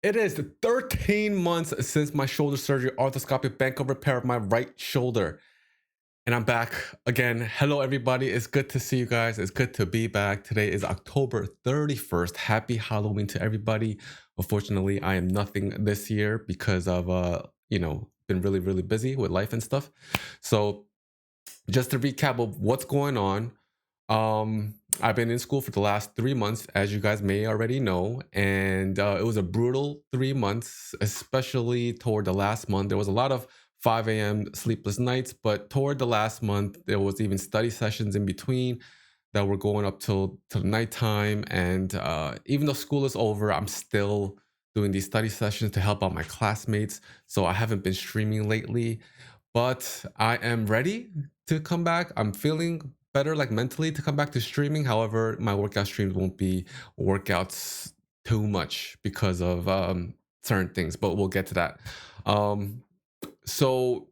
It is 13 months since my shoulder surgery, arthroscopic bankart repair of my right shoulder. And I'm back again. Hello, everybody. It's good to see you guys. It's good to be back. Today is October 31st. Happy Halloween to everybody. Unfortunately, I am nothing this year because of, been really, really busy with life and stuff. So just to recap of what's going on, I've been in school for the last 3 months, as you guys may already know, and it was a brutal 3 months, especially toward the last month. There was a lot of 5 a.m. sleepless nights, but toward the last month, there was even study sessions in between that were going up till nighttime. And even though school is over, I'm still doing these study sessions to help out my classmates. So I haven't been streaming lately, but I am ready to come back. I'm feeling better, like mentally, to come back to streaming. However, my workout streams won't be workouts too much because of certain things, but we'll get to that. So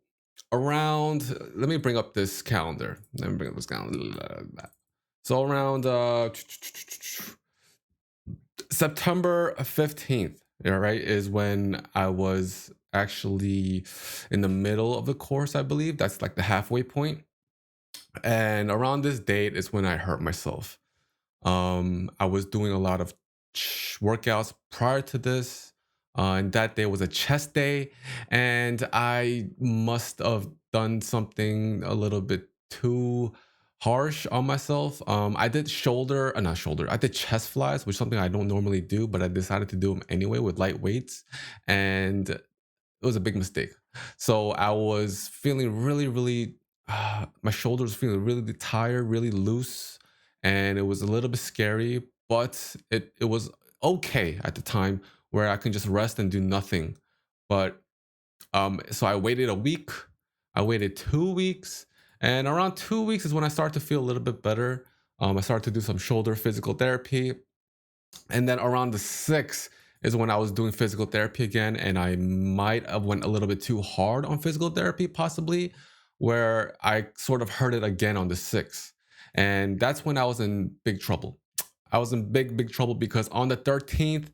around, let me bring up this calendar. Let me bring up this calendar. So around September 15th, all right, is when I was actually in the middle of the course, I believe. That's like the halfway point. And around this date is when I hurt myself. I was doing a lot of workouts prior to this. And that day was a chest day. And I must have done something a little bit too harsh on myself. I did not shoulder, I did chest flies, which is something I don't normally do, but I decided to do them anyway with light weights. And it was a big mistake. So I was feeling really, really, my shoulders feeling really tired, really loose, and it was a little bit scary. But it was okay at the time where I can just rest and do nothing. But so I waited a week, I waited 2 weeks, and around 2 weeks is when I started to feel a little bit better. I started to do some shoulder physical therapy, and then around the 6th is when I was doing physical therapy again, and I might have went a little bit too hard on physical therapy, possibly, where I sort of hurt it again on the 6th. And that's when I was in big trouble. I was in big trouble because on the 13th,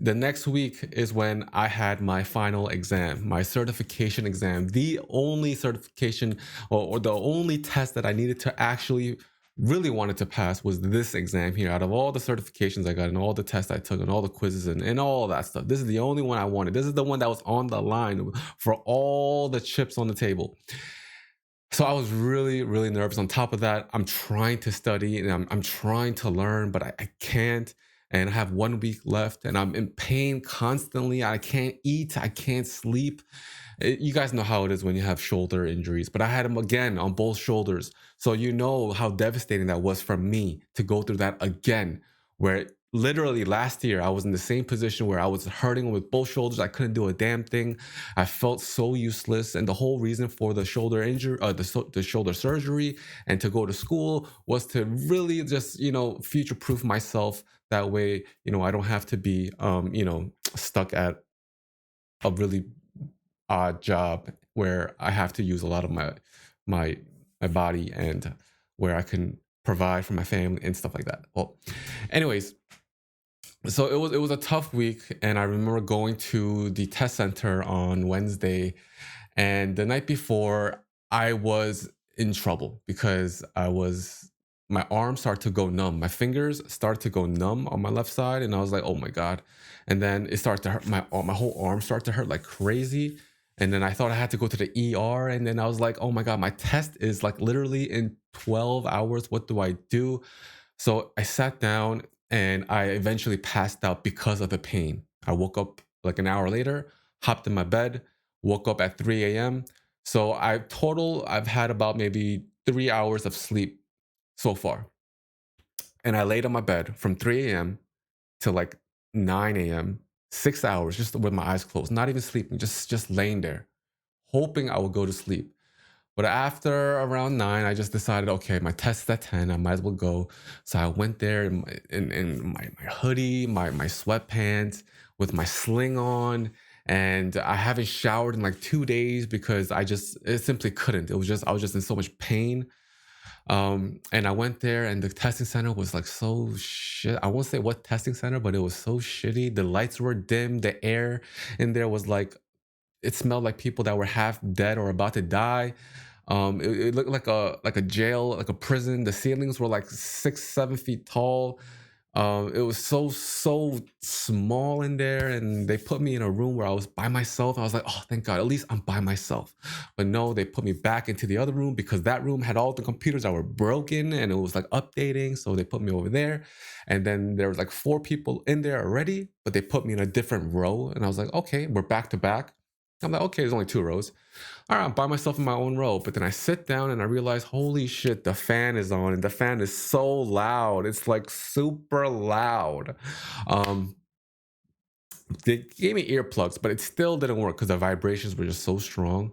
the next week is when I had my final exam, my certification exam, the only certification or the only test that I needed to actually really wanted to pass was this exam here. Out of all the certifications I got and all the tests I took and all the quizzes and all that stuff, this is the only one I wanted. This is the one that was on the line for all the chips on the table. So I was really, really nervous. On top of that, I'm trying to study and I'm trying to learn, but I can't. And I have 1 week left and I'm in pain constantly. I can't eat. I can't sleep. You guys know how it is when you have shoulder injuries, but I had them again on both shoulders. So you know how devastating that was for me to go through that again, where literally last year I was in the same position where I was hurting with both shoulders. I couldn't do a damn thing. I felt so useless. And the whole reason for the shoulder injury, the shoulder surgery and to go to school was to really just, future proof myself. That way, I don't have to be, stuck at a really odd job where I have to use a lot of my my body and where I can provide for my family and stuff like that. Well, anyways, so it was a tough week, and I remember going to the test center on Wednesday, and the night before I was in trouble because my arms started to go numb. My fingers started to go numb on my left side, and I was like, "Oh my god!" And then it started to hurt. My whole arm started to hurt like crazy. And then I thought I had to go to the ER, and then I was like, "Oh my god, my test is like literally in 12 hours. What do I do?" So I sat down and I eventually passed out because of the pain. I woke up like an hour later, hopped in my bed, woke up at 3 a.m. So I've had about maybe 3 hours of sleep so far. And I laid on my bed from 3 a.m. to like 9 a.m., 6 hours just with my eyes closed, not even sleeping, just laying there, hoping I would go to sleep. But after around 9, I just decided, okay, my test is at 10. I might as well go. So I went there in my hoodie, my sweatpants, with my sling on. And I haven't showered in like 2 days because it simply couldn't. I was just in so much pain. And I went there, and the testing center was like so shit. I won't say what testing center, but it was so shitty. The lights were dim. The air in there was like, it smelled like people that were half dead or about to die. It looked like a jail, like a prison. The ceilings were like 6, 7 feet tall. It was so small in there, and they put me in a room where I was by myself. I was like, oh, thank God, at least I'm by myself. But no, they put me back into the other room because that room had all the computers that were broken, and it was like updating. So they put me over there, and then there was like 4 people in there already, but they put me in a different row, and I was like, okay, we're back to back. I'm like, okay, there's only 2 rows. All right, I'm by myself in my own row. But then I sit down and I realize, holy shit, the fan is on, and the fan is so loud. It's like super loud. They gave me earplugs, but it still didn't work because the vibrations were just so strong.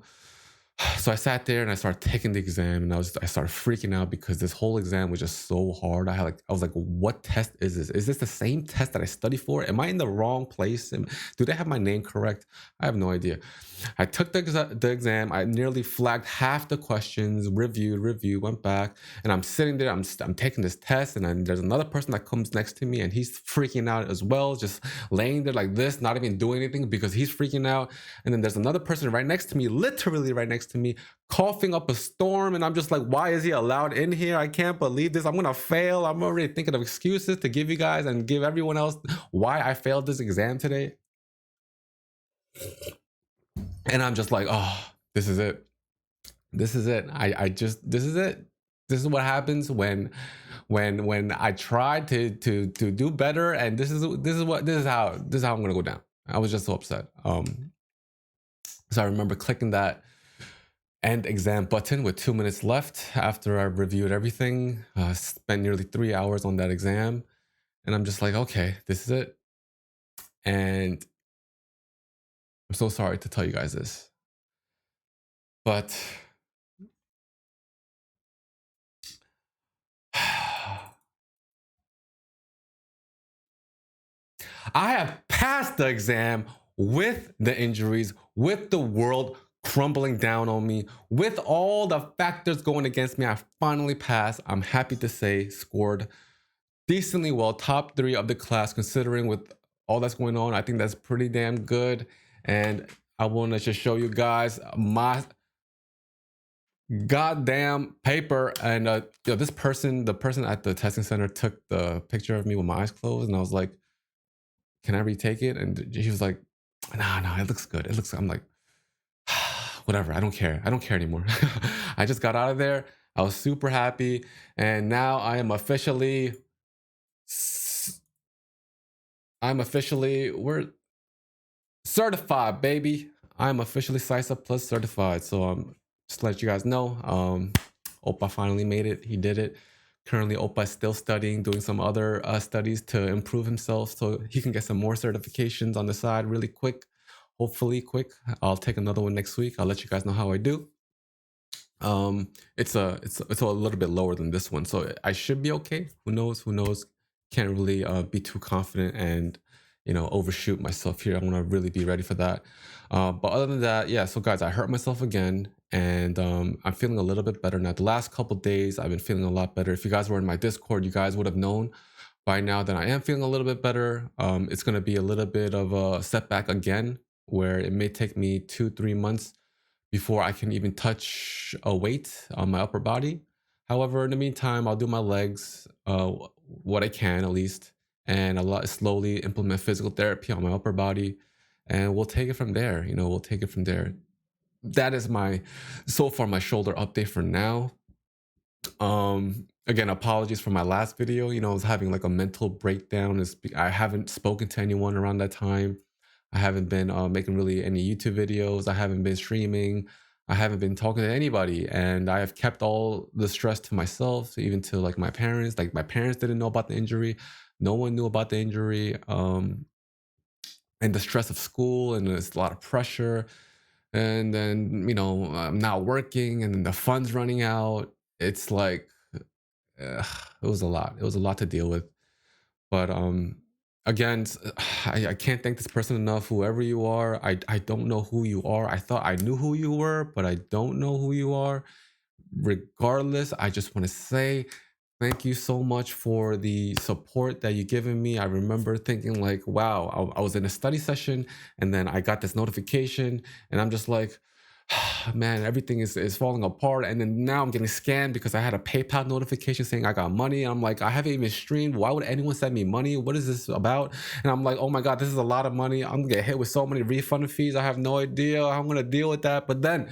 So I sat there and I started taking the exam, and I started freaking out because this whole exam was just so hard. I was like, what test is this? Is this the same test that I studied for? Am I in the wrong place? Do they have my name correct? I have no idea. I took the exam. I nearly flagged half the questions, reviewed, went back, and I'm sitting there. I'm taking this test, and then there's another person that comes next to me, and he's freaking out as well, just laying there like this, not even doing anything because he's freaking out. And then there's another person right next to me, literally right next to me, coughing up a storm, and I'm just like, why is he allowed in here? I can't believe this. I'm gonna fail. I'm already thinking of excuses to give you guys and give everyone else why I failed this exam today. And I'm just like, oh, this is it. This is it. This is it. This is what happens when I tried to do better, and this is how I'm gonna go down. I was just so upset. So I remember clicking that end exam button with 2 minutes left after I reviewed everything. Spent nearly 3 hours on that exam, and I'm just like, okay, this is it. And I'm so sorry to tell you guys this, but I have passed the exam with the injuries, with the world crumbling down on me, with all the factors going against me. I finally passed. I'm happy to say, scored decently well, top 3 of the class, considering with all that's going on. I think that's pretty damn good. And I want to just show you guys my goddamn paper. And the person at the testing center took the picture of me with my eyes closed, and I was like, can I retake it? And he was like, no, it looks good. It looks, I'm like, whatever. I don't care. I don't care anymore. I just got out of there. I was super happy. And now we're certified, baby. I'm officially CISA Plus certified. So just to let you guys know, Opa finally made it. He did it. Currently, Opa is still studying, doing some other studies to improve himself so he can get some more certifications on the side really quick. Hopefully quick. I'll take another one next week. I'll let you guys know how I do. It's a little bit lower than this one, so I should be okay. Who knows? Can't really be too confident and overshoot myself here. I want to really be ready for that. But other than that, yeah. So guys, I hurt myself again, and I'm feeling a little bit better now. The last couple days, I've been feeling a lot better. If you guys were in my Discord, you guys would have known by now that I am feeling a little bit better. It's going to be a little bit of a setback again, where it may take me 2-3 months before I can even touch a weight on my upper body. However, in the meantime, I'll do my legs, what I can at least, and slowly implement physical therapy on my upper body, and we'll take it from there. We'll take it from there. That is so far my shoulder update for now. Again, apologies for my last video. I was having like a mental breakdown. I haven't spoken to anyone around that time. I haven't been making really any YouTube videos. I haven't been streaming. I haven't been talking to anybody, and I have kept all the stress to myself, even to like my parents. Like my parents didn't know about the injury. No one knew about the injury. And the stress of school, and there's a lot of pressure. And then, I'm not working, and then the funds running out. It's like, it was a lot. It was a lot to deal with. But again, I can't thank this person enough. Whoever you are, I don't know who you are. I thought I knew who you were, but I don't know who you are. regardless, I just want to say thank you so much for the support that you've given me. I remember thinking like, wow, I was in a study session and then I got this notification and I'm just like, man, everything is falling apart. And then now I'm getting scammed because I had a PayPal notification saying I got money. I'm like, I haven't even streamed. Why would anyone send me money? What is this about? And I'm like, oh my God, this is a lot of money. I'm gonna get hit with so many refund fees. I have no idea how I'm gonna deal with that. But then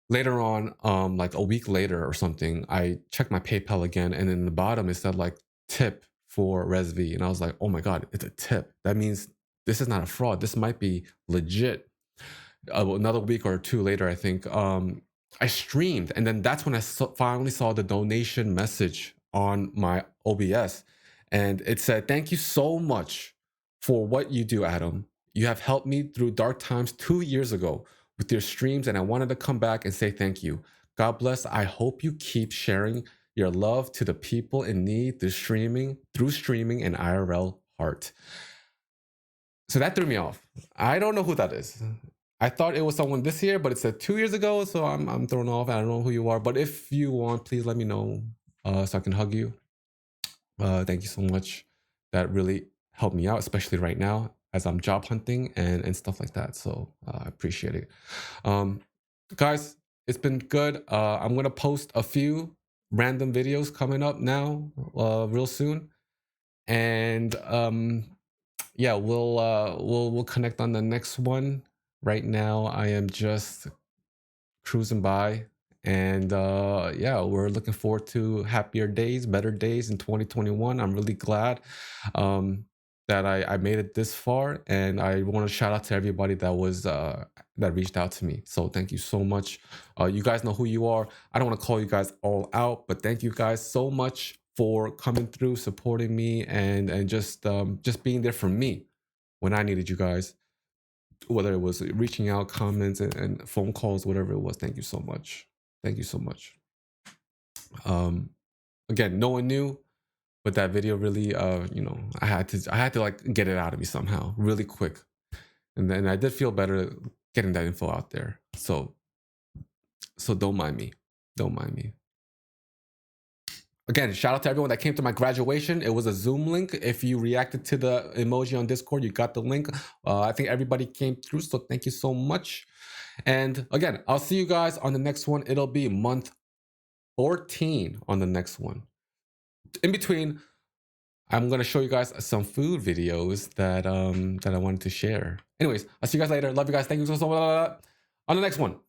later on, like a week later or something, I checked my PayPal again, and in the bottom it said like tip for Resv, and I was like, oh my God, it's a tip. That means this is not a fraud. This might be legit. Another week or two later, I think, I streamed, and then that's when I finally saw the donation message on my OBS, and it said, "Thank you so much for what you do, Adam. You have helped me through dark times 2 years ago with your streams, and I wanted to come back and say thank you. God bless. I hope you keep sharing your love to the people in need through streaming and IRL heart." So that threw me off. I don't know who that is. I thought it was someone this year, but it said 2 years ago, so I'm thrown off. I don't know who you are, but if you want, please let me know so I can hug you. Thank you so much. That really helped me out, especially right now as I'm job hunting and stuff like that. So I appreciate it. Guys, it's been good. I'm gonna post a few random videos coming up now, real soon, and yeah, we'll connect on the next one. Right now, I am just cruising by, and yeah, we're looking forward to happier days, better days in 2021. I'm really glad that I made it this far, and I want to shout out to everybody that was that reached out to me. So thank you so much. You guys know who you are. I don't want to call you guys all out, but thank you guys so much for coming through, supporting me, and just being there for me when I needed you guys, whether it was reaching out, comments, and phone calls, whatever it was. Thank you so much. Thank you so much. Again, no one knew, but that video really, you know, I had to like get it out of me somehow, really quick, and then I did feel better getting that info out there. So don't mind me. Don't mind me. Again, shout out to everyone that came to my graduation. It was a Zoom link. If you reacted to the emoji on Discord, you got the link. I think everybody came through, so thank you so much. And again, I'll see you guys on the next one. It'll be month 14 on the next one. In between, I'm gonna show you guys some food videos that I wanted to share. Anyways, I'll see you guys later. Love you guys. Thank you so much. On the next one.